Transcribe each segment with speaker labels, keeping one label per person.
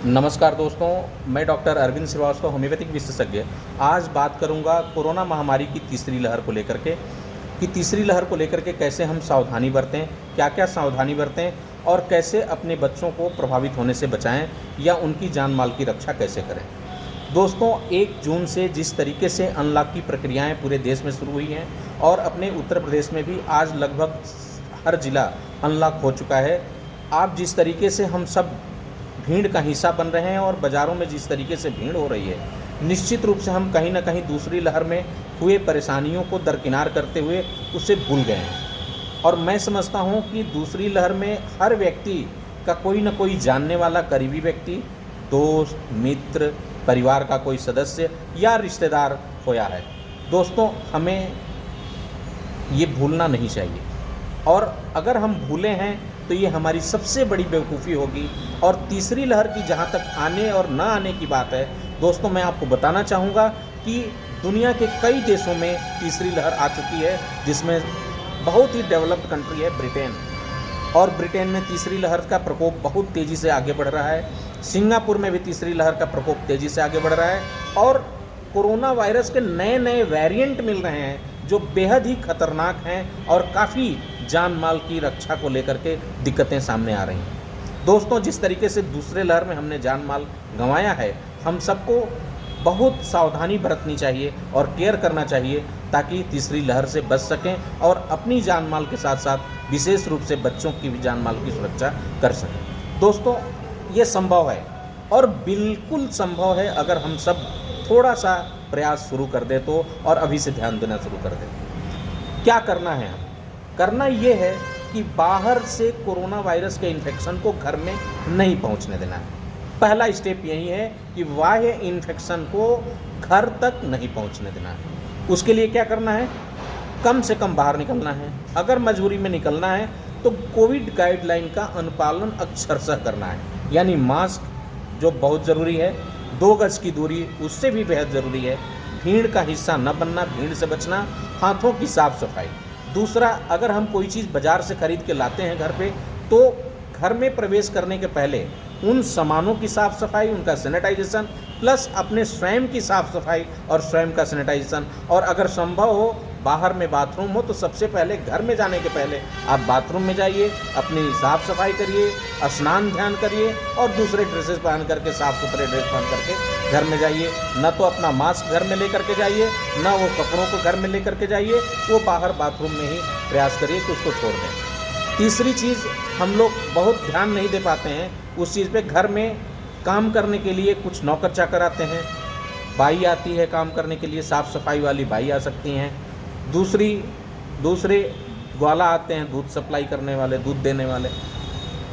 Speaker 1: नमस्कार दोस्तों, मैं डॉक्टर अरविंद श्रीवास्तव, होम्योपैथिक विशेषज्ञ। आज बात करूंगा कोरोना महामारी की तीसरी लहर को लेकर के कि तीसरी लहर को लेकर के कैसे हम सावधानी बरतें, क्या क्या सावधानी बरतें और कैसे अपने बच्चों को प्रभावित होने से बचाएं या उनकी जान माल की रक्षा कैसे करें। दोस्तों, 1 जून से जिस तरीके से अनलॉक की प्रक्रियाएँ पूरे देश में शुरू हुई हैं और अपने उत्तर प्रदेश में भी आज लगभग हर जिला अनलॉक हो चुका है। आप जिस तरीके से हम सब भीड़ का हिस्सा बन रहे हैं और बाज़ारों में जिस तरीके से भीड़ हो रही है, निश्चित रूप से हम कहीं ना कहीं दूसरी लहर में हुए परेशानियों को दरकिनार करते हुए उसे भूल गए हैं। और मैं समझता हूं कि दूसरी लहर में हर व्यक्ति का कोई ना कोई जानने वाला करीबी व्यक्ति, दोस्त, मित्र, परिवार का कोई सदस्य या रिश्तेदार खोया है। दोस्तों, हमें ये भूलना नहीं चाहिए और अगर हम भूले हैं तो ये हमारी सबसे बड़ी बेवकूफ़ी होगी। और तीसरी लहर की जहाँ तक आने और ना आने की बात है, दोस्तों मैं आपको बताना चाहूँगा कि दुनिया के कई देशों में तीसरी लहर आ चुकी है, जिसमें बहुत ही डेवलप्ड कंट्री है ब्रिटेन। और ब्रिटेन में तीसरी लहर का प्रकोप बहुत तेज़ी से आगे बढ़ रहा है। सिंगापुर में भी तीसरी लहर का प्रकोप तेज़ी से आगे बढ़ रहा है और कोरोना वायरस के नए नए वेरिएंट मिल रहे हैं जो बेहद ही खतरनाक हैं और काफ़ी जान माल की रक्षा को लेकर के दिक्कतें सामने आ रही हैं। दोस्तों, जिस तरीके से दूसरे लहर में हमने जान माल गंवाया है, हम सबको बहुत सावधानी बरतनी चाहिए और केयर करना चाहिए ताकि तीसरी लहर से बच सकें और अपनी जान माल के साथ साथ विशेष रूप से बच्चों की भी जान माल की सुरक्षा कर सकें। दोस्तों, ये संभव है और बिल्कुल संभव है अगर हम सब थोड़ा सा प्रयास शुरू कर दें तो, और अभी से ध्यान देना शुरू कर दें। क्या करना है? हमें करना ये है कि बाहर से कोरोना वायरस के इन्फेक्शन को घर में नहीं पहुंचने देना है। पहला स्टेप यही है कि बाह्य इन्फेक्शन को घर तक नहीं पहुंचने देना है। उसके लिए क्या करना है? कम से कम बाहर निकलना है। अगर मजबूरी में निकलना है तो कोविड गाइडलाइन का अनुपालन अक्षरशः करना है, यानी मास्क जो बहुत ज़रूरी है, 2 गज की दूरी उससे भी बेहद ज़रूरी है, भीड़ का हिस्सा न बनना, भीड़ से बचना, हाथों की साफ सफाई। दूसरा, अगर हम कोई चीज़ बाज़ार से खरीद के लाते हैं घर पे, तो घर में प्रवेश करने के पहले उन सामानों की साफ़ सफाई, उनका सैनिटाइजेशन, प्लस अपने स्वयं की साफ़ सफाई और स्वयं का सैनिटाइजेशन। और अगर संभव हो बाहर में बाथरूम हो तो सबसे पहले घर में जाने के पहले आप बाथरूम में जाइए, अपनी साफ़ सफाई करिए, स्नान ध्यान करिए और दूसरे ड्रेसेस पहन करके, साफ़ सुथरे ड्रेस पहन करके घर में जाइए। न तो अपना मास्क घर में लेकर के जाइए, न वो कपड़ों को घर में लेकर के जाइए, वो बाहर बाथरूम में ही प्रयास करिए कि उसको छोड़ दें। तीसरी चीज़ हम लोग बहुत ध्यान नहीं दे पाते हैं उस चीज़ पे, घर में काम करने के लिए कुछ नौकर चाकर आते हैं, बाई आती है काम करने के लिए, साफ़ सफाई वाली बाई आ सकती हैं, दूसरे ग्वाला आते हैं दूध सप्लाई करने वाले, दूध देने वाले।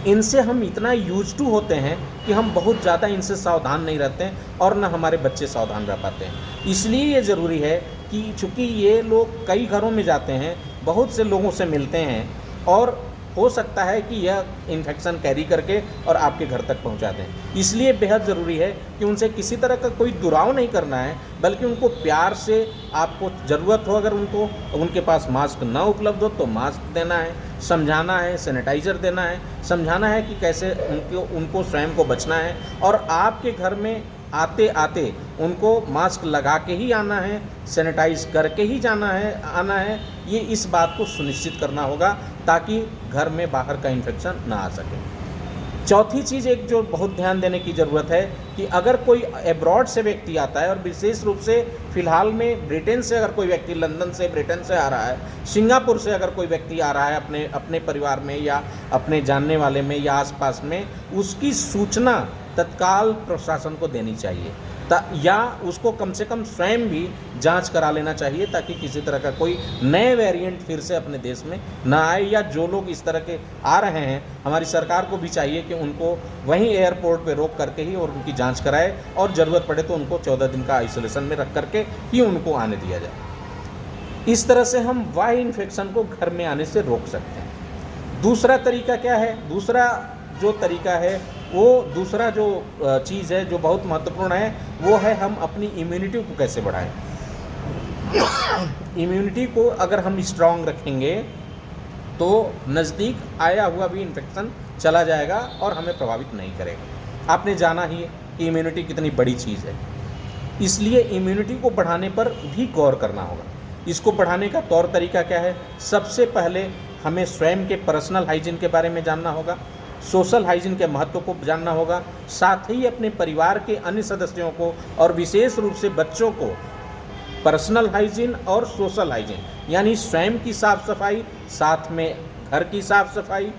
Speaker 1: इनसे हम इतना यूज टू होते हैं कि हम बहुत ज़्यादा इनसे सावधान नहीं रहते हैं और न हमारे बच्चे सावधान रह पाते हैं। इसलिए ये ज़रूरी है कि चूँकि ये लोग कई घरों में जाते हैं, बहुत से लोगों से मिलते हैं और हो सकता है कि यह इन्फेक्शन कैरी करके और आपके घर तक पहुंचा दें। इसलिए बेहद ज़रूरी है कि उनसे किसी तरह का कोई दुराव नहीं करना है, बल्कि उनको प्यार से, आपको ज़रूरत हो अगर उनके पास मास्क ना उपलब्ध हो तो मास्क देना है, समझाना है, सैनिटाइज़र देना है, समझाना है कि कैसे उनको स्वयं को बचना है। और आपके घर में आते आते उनको मास्क लगा के ही आना है, सैनिटाइज करके ही आना है। ये इस बात को सुनिश्चित करना होगा ताकि घर में बाहर का इन्फेक्शन ना आ सके। चौथी चीज़ एक जो बहुत ध्यान देने की ज़रूरत है कि अगर कोई अब्रॉड से व्यक्ति आता है, और विशेष रूप से फ़िलहाल में ब्रिटेन से अगर कोई व्यक्ति, लंदन से, ब्रिटेन से आ रहा है, सिंगापुर से अगर कोई व्यक्ति आ रहा है अपने परिवार में या अपने जानने वाले में या आसपास में, उसकी सूचना तत्काल प्रशासन को देनी चाहिए या उसको कम से कम स्वयं भी जांच करा लेना चाहिए ताकि किसी तरह का कोई नए वेरिएंट फिर से अपने देश में ना आए। या जो लोग इस तरह के आ रहे हैं, हमारी सरकार को भी चाहिए कि उनको वहीं एयरपोर्ट पे रोक करके ही और उनकी जांच कराए और ज़रूरत पड़े तो उनको 14 दिन का आइसोलेशन में रख करके ही उनको आने दिया जाए। इस तरह से हम वायु इन्फेक्शन को घर में आने से रोक सकते हैं। दूसरा तरीका क्या है? दूसरा जो चीज़ है जो बहुत महत्वपूर्ण है, वो है हम अपनी इम्यूनिटी को कैसे बढ़ाएं। इम्यूनिटी को अगर हम स्ट्रांग रखेंगे तो नज़दीक आया हुआ भी इन्फेक्शन चला जाएगा और हमें प्रभावित नहीं करेगा। आपने जाना ही है कि इम्यूनिटी कितनी बड़ी चीज़ है, इसलिए इम्यूनिटी को बढ़ाने पर भी गौर करना होगा। इसको बढ़ाने का तौर तरीका क्या है? सबसे पहले हमें स्वयं के पर्सनल हाइजीन के बारे में जानना होगा, सोशल हाइजीन के महत्व को जानना होगा, साथ ही अपने परिवार के अन्य सदस्यों को और विशेष रूप से बच्चों को पर्सनल हाइजीन और सोशल हाइजीन यानी स्वयं की साफ सफाई, साथ में घर की साफ सफाई,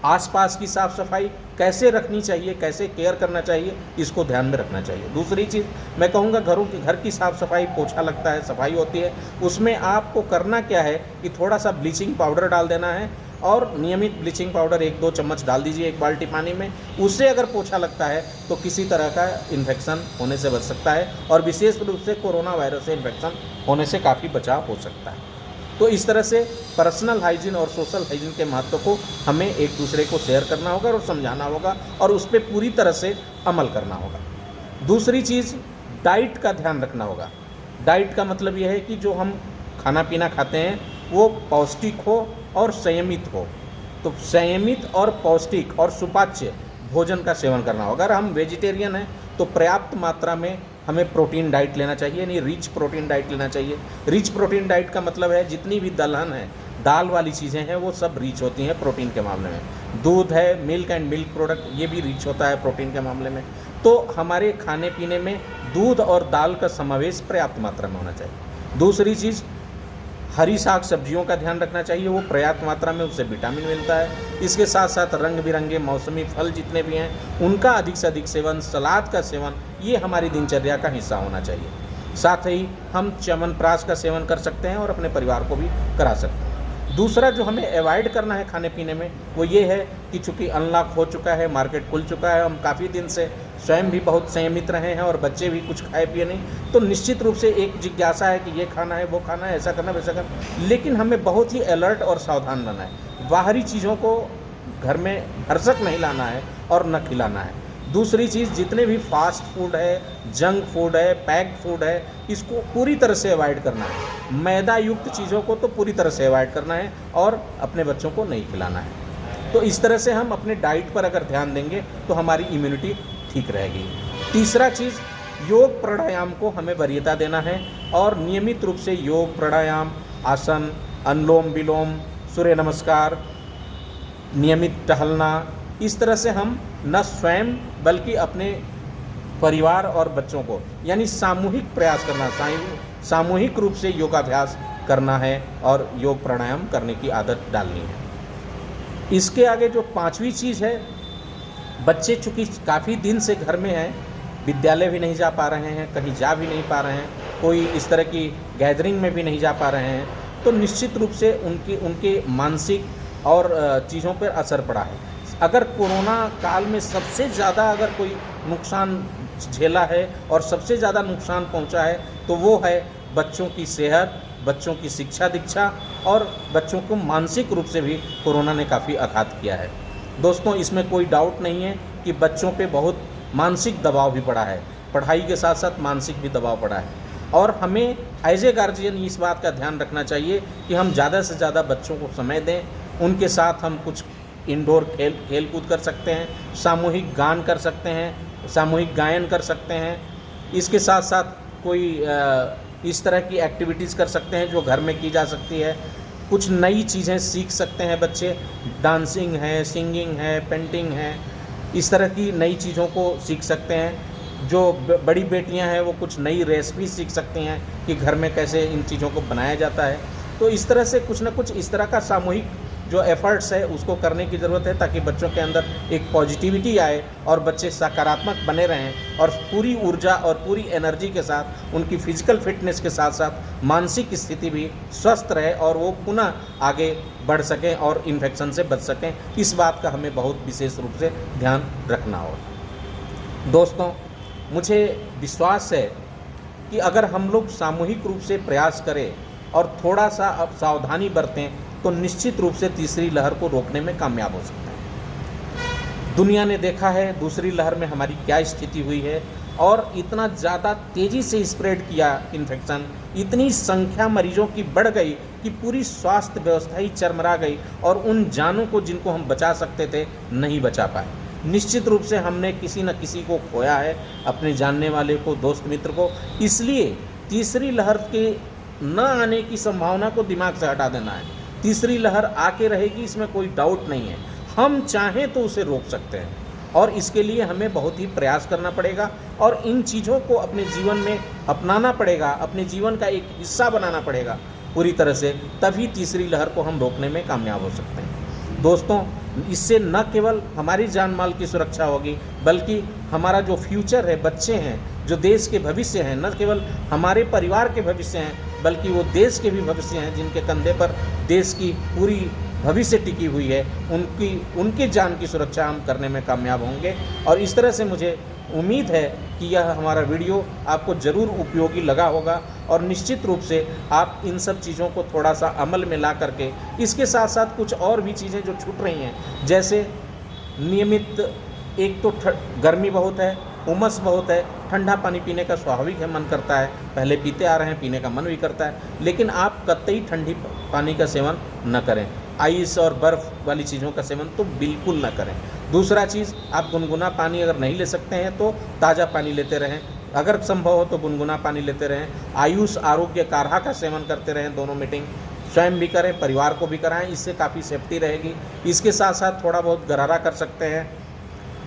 Speaker 1: आसपास की साफ सफाई कैसे रखनी चाहिए, कैसे केयर करना चाहिए, इसको ध्यान में रखना चाहिए। दूसरी चीज़ मैं कहूँगा, घर की साफ सफाई, पोछा लगता है, सफाई होती है, उसमें आपको करना क्या है कि थोड़ा सा ब्लीचिंग पाउडर डाल देना है और नियमित ब्लीचिंग पाउडर 1-2 चम्मच डाल दीजिए एक बाल्टी पानी में। उससे अगर पोछा लगता है तो किसी तरह का इन्फेक्शन होने से बच सकता है और विशेष रूप से कोरोना वायरस से इन्फेक्शन होने से काफ़ी बचाव हो सकता है। तो इस तरह से पर्सनल हाइजीन और सोशल हाइजीन के महत्व को हमें एक दूसरे को शेयर करना होगा और समझाना होगा और उस पर पूरी तरह से अमल करना होगा। दूसरी चीज़, डाइट का ध्यान रखना होगा। डाइट का मतलब यह है कि जो हम खाना पीना खाते हैं वो पौष्टिक हो और संयमित हो। तो संयमित और पौष्टिक और सुपाच्य भोजन का सेवन करना होगा। अगर हम वेजिटेरियन हैं तो पर्याप्त मात्रा में हमें प्रोटीन डाइट लेना चाहिए, यानी रिच प्रोटीन डाइट लेना चाहिए। रिच प्रोटीन डाइट का मतलब है जितनी भी दलहन है, दाल वाली चीज़ें हैं, वो सब रिच होती हैं प्रोटीन के मामले में। दूध है, मिल्क एंड मिल्क प्रोडक्ट, ये भी रिच होता है प्रोटीन के मामले में। तो हमारे खाने पीने में दूध और दाल का समावेश पर्याप्त मात्रा में होना चाहिए। दूसरी चीज़, हरी साग सब्जियों का ध्यान रखना चाहिए, वो पर्याप्त मात्रा में उससे विटामिन मिलता है। इसके साथ साथ रंग बिरंगे मौसमी फल जितने भी हैं उनका अधिक से अधिक सेवन, सलाद का सेवन, ये हमारी दिनचर्या का हिस्सा होना चाहिए। साथ ही हम च्यवनप्राश का सेवन कर सकते हैं और अपने परिवार को भी करा सकते हैं। दूसरा जो हमें अवॉइड करना है खाने पीने में वो ये है कि चूँकि अनलॉक हो चुका है, मार्केट खुल चुका है, हम काफ़ी दिन से स्वयं भी बहुत संयमित रहे हैं और बच्चे भी कुछ खाए पिए नहीं, तो निश्चित रूप से एक जिज्ञासा है कि ये खाना है, वो खाना है, ऐसा करना वैसा करना, लेकिन हमें बहुत ही अलर्ट और सावधान रहना है। बाहरी चीज़ों को घर में भरसक नहीं लाना है और न खिलाना है। दूसरी चीज़, जितने भी फास्ट फूड है, जंक फूड है, पैक्ड फूड है, इसको पूरी तरह से अवॉइड करना है। मैदा युक्त चीज़ों को तो पूरी तरह से अवॉइड करना है और अपने बच्चों को नहीं खिलाना है। तो इस तरह से हम अपने डाइट पर अगर ध्यान देंगे तो हमारी इम्यूनिटी ठीक रहेगी। तीसरा चीज़, योग प्राणायाम को हमें वरीयता देना है और नियमित रूप से योग प्राणायाम, आसन, अनुलोम विलोम, सूर्य नमस्कार, नियमित टहलना, इस तरह से हम न स्वयं बल्कि अपने परिवार और बच्चों को, यानी सामूहिक प्रयास करना, सामूहिक रूप से योगाभ्यास करना है और योग प्राणायाम करने की आदत डालनी है। इसके आगे जो पांचवी चीज़ है, बच्चे चूँकि काफ़ी दिन से घर में हैं, विद्यालय भी नहीं जा पा रहे हैं, कहीं जा भी नहीं पा रहे हैं, कोई इस तरह की गैदरिंग में भी नहीं जा पा रहे हैं, तो निश्चित रूप से उनके मानसिक और चीज़ों पर असर पड़ा है। अगर कोरोना काल में सबसे ज़्यादा अगर कोई नुकसान झेला है और सबसे ज़्यादा नुकसान पहुंचा है तो वो है बच्चों की सेहत, बच्चों की शिक्षा दीक्षा और बच्चों को मानसिक रूप से भी कोरोना ने काफ़ी आघात किया है। दोस्तों, इसमें कोई डाउट नहीं है कि बच्चों पे बहुत मानसिक दबाव भी पड़ा है, पढ़ाई के साथ साथ मानसिक भी दबाव पड़ा है और हमें एज ए गार्जियन इस बात का ध्यान रखना चाहिए कि हम ज़्यादा से ज़्यादा बच्चों को समय दें। उनके साथ हम कुछ इंडोर खेल कूद कर सकते हैं, सामूहिक गान कर सकते हैं, सामूहिक गायन कर सकते हैं। इसके साथ साथ कोई इस तरह की एक्टिविटीज़ कर सकते हैं जो घर में की जा सकती है। कुछ नई चीज़ें सीख सकते हैं बच्चे, डांसिंग है, सिंगिंग है, पेंटिंग है, इस तरह की नई चीज़ों को सीख सकते हैं। जो बड़ी बेटियां हैं वो कुछ नई रेसिपी सीख सकती हैं कि घर में कैसे इन चीज़ों को बनाया जाता है। तो इस तरह से कुछ ना कुछ इस तरह का सामूहिक जो एफर्ट्स है उसको करने की ज़रूरत है ताकि बच्चों के अंदर एक पॉजिटिविटी आए और बच्चे सकारात्मक बने रहें और पूरी ऊर्जा और पूरी एनर्जी के साथ उनकी फिजिकल फिटनेस के साथ साथ मानसिक स्थिति भी स्वस्थ रहे और वो पुनः आगे बढ़ सकें और इन्फेक्शन से बच सकें। इस बात का हमें बहुत विशेष रूप से ध्यान रखना होगा। दोस्तों, मुझे विश्वास है कि अगर हम लोग सामूहिक रूप से प्रयास करें और थोड़ा सा अब सावधानी बरतें तो निश्चित रूप से तीसरी लहर को रोकने में कामयाब हो सकते हैं। दुनिया ने देखा है दूसरी लहर में हमारी क्या स्थिति हुई है और इतना ज़्यादा तेज़ी से स्प्रेड किया इन्फेक्शन, इतनी संख्या मरीजों की बढ़ गई कि पूरी स्वास्थ्य व्यवस्था ही चरमरा गई और उन जानों को जिनको हम बचा सकते थे नहीं बचा पाए। निश्चित रूप से हमने किसी न किसी को खोया है, अपने जानने वाले को, दोस्त मित्र को। इसलिए तीसरी लहर के न आने की संभावना को दिमाग से हटा देना है। तीसरी लहर आके रहेगी, इसमें कोई डाउट नहीं है। हम चाहें तो उसे रोक सकते हैं और इसके लिए हमें बहुत ही प्रयास करना पड़ेगा और इन चीज़ों को अपने जीवन में अपनाना पड़ेगा, अपने जीवन का एक हिस्सा बनाना पड़ेगा पूरी तरह से। तभी तीसरी लहर को हम रोकने में कामयाब हो सकते हैं। दोस्तों, इससे न केवल हमारी जान माल की सुरक्षा होगी, बल्कि हमारा जो फ्यूचर है, बच्चे हैं, जो देश के भविष्य हैं, न केवल हमारे परिवार के भविष्य हैं, बल्कि वो देश के भी भविष्य हैं, जिनके कंधे पर देश की पूरी भविष्य टिकी हुई है, उनकी जान की सुरक्षा हम करने में कामयाब होंगे। और इस तरह से मुझे उम्मीद है कि यह हमारा वीडियो आपको ज़रूर उपयोगी लगा होगा और निश्चित रूप से आप इन सब चीज़ों को थोड़ा सा अमल में ला करके, इसके साथ साथ कुछ और भी चीज़ें जो छूट रही हैं, जैसे नियमित, एक तो गर्मी बहुत है, उमस बहुत है, ठंडा पानी पीने का स्वाभाविक है, मन करता है, पहले पीते आ रहे हैं, पीने का मन भी करता है, लेकिन आप कतई ठंडी पानी का सेवन न करें। आइस और बर्फ़ वाली चीज़ों का सेवन तो बिल्कुल ना करें। दूसरा चीज़, आप गुनगुना पानी अगर नहीं ले सकते हैं तो ताज़ा पानी लेते रहें, अगर संभव हो तो गुनगुना पानी लेते रहें। आयुष आरोग्य काढ़ा का सेवन करते रहें, दोनों मीटिंग स्वयं भी करें, परिवार को भी कराएं, इससे काफ़ी सेफ्टी रहेगी। इसके साथ साथ थोड़ा बहुत गरारा कर सकते हैं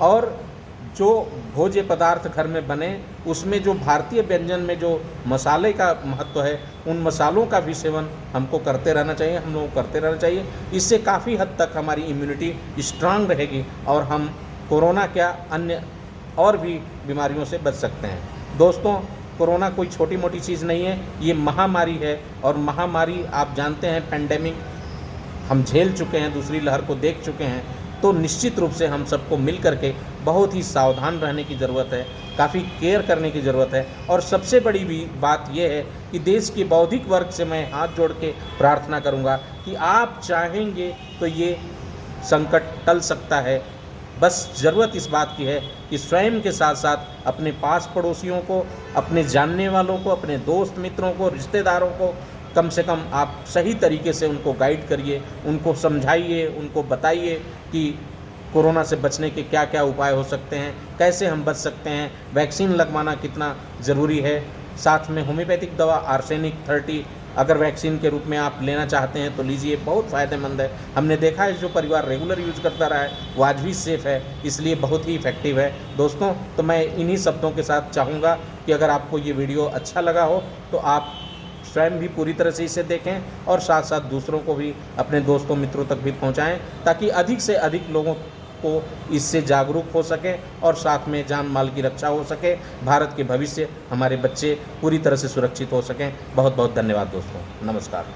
Speaker 1: और जो भोज्य पदार्थ घर में बने उसमें जो भारतीय व्यंजन में जो मसाले का महत्व है, उन मसालों का भी सेवन हमको करते रहना चाहिए, हम लोग करते रहना चाहिए। इससे काफ़ी हद तक हमारी इम्यूनिटी स्ट्रांग रहेगी और हम कोरोना क्या अन्य और भी बीमारियों से बच सकते हैं। दोस्तों, कोरोना कोई छोटी मोटी चीज़ नहीं है, ये महामारी है और महामारी आप जानते हैं, पेंडेमिक हम झेल चुके हैं, दूसरी लहर को देख चुके हैं। तो निश्चित रूप से हम सबको मिल करके बहुत ही सावधान रहने की ज़रूरत है, काफ़ी केयर करने की ज़रूरत है। और सबसे बड़ी भी बात यह है कि देश के बौद्धिक वर्ग से मैं हाथ जोड़ के प्रार्थना करूंगा कि आप चाहेंगे तो ये संकट टल सकता है। बस ज़रूरत इस बात की है कि स्वयं के साथ साथ अपने पास पड़ोसियों को, अपने जानने वालों को, अपने दोस्त मित्रों को, रिश्तेदारों को कम से कम आप सही तरीके से उनको गाइड करिए, उनको समझाइए, उनको बताइए कि कोरोना से बचने के क्या क्या उपाय हो सकते हैं, कैसे हम बच सकते हैं, वैक्सीन लगवाना कितना ज़रूरी है। साथ में होम्योपैथिक दवा आर्सेनिक 30 अगर वैक्सीन के रूप में आप लेना चाहते हैं तो लीजिए, बहुत फ़ायदेमंद है। हमने देखा है जो परिवार रेगुलर यूज करता रहा है वो आज भी सेफ़ है, इसलिए बहुत ही इफ़ेक्टिव है। दोस्तों, तो मैं इन्हीं शब्दों के साथ चाहूँगा कि अगर आपको ये वीडियो अच्छा लगा हो तो आप स्वयं भी पूरी तरह से इसे देखें और साथ साथ दूसरों को भी, अपने दोस्तों मित्रों तक भी पहुंचाएं, ताकि अधिक से अधिक लोगों को इससे जागरूक हो सके और साथ में जान माल की रक्षा हो सके, भारत के भविष्य, हमारे बच्चे पूरी तरह से सुरक्षित हो सकें। बहुत बहुत धन्यवाद दोस्तों, नमस्कार।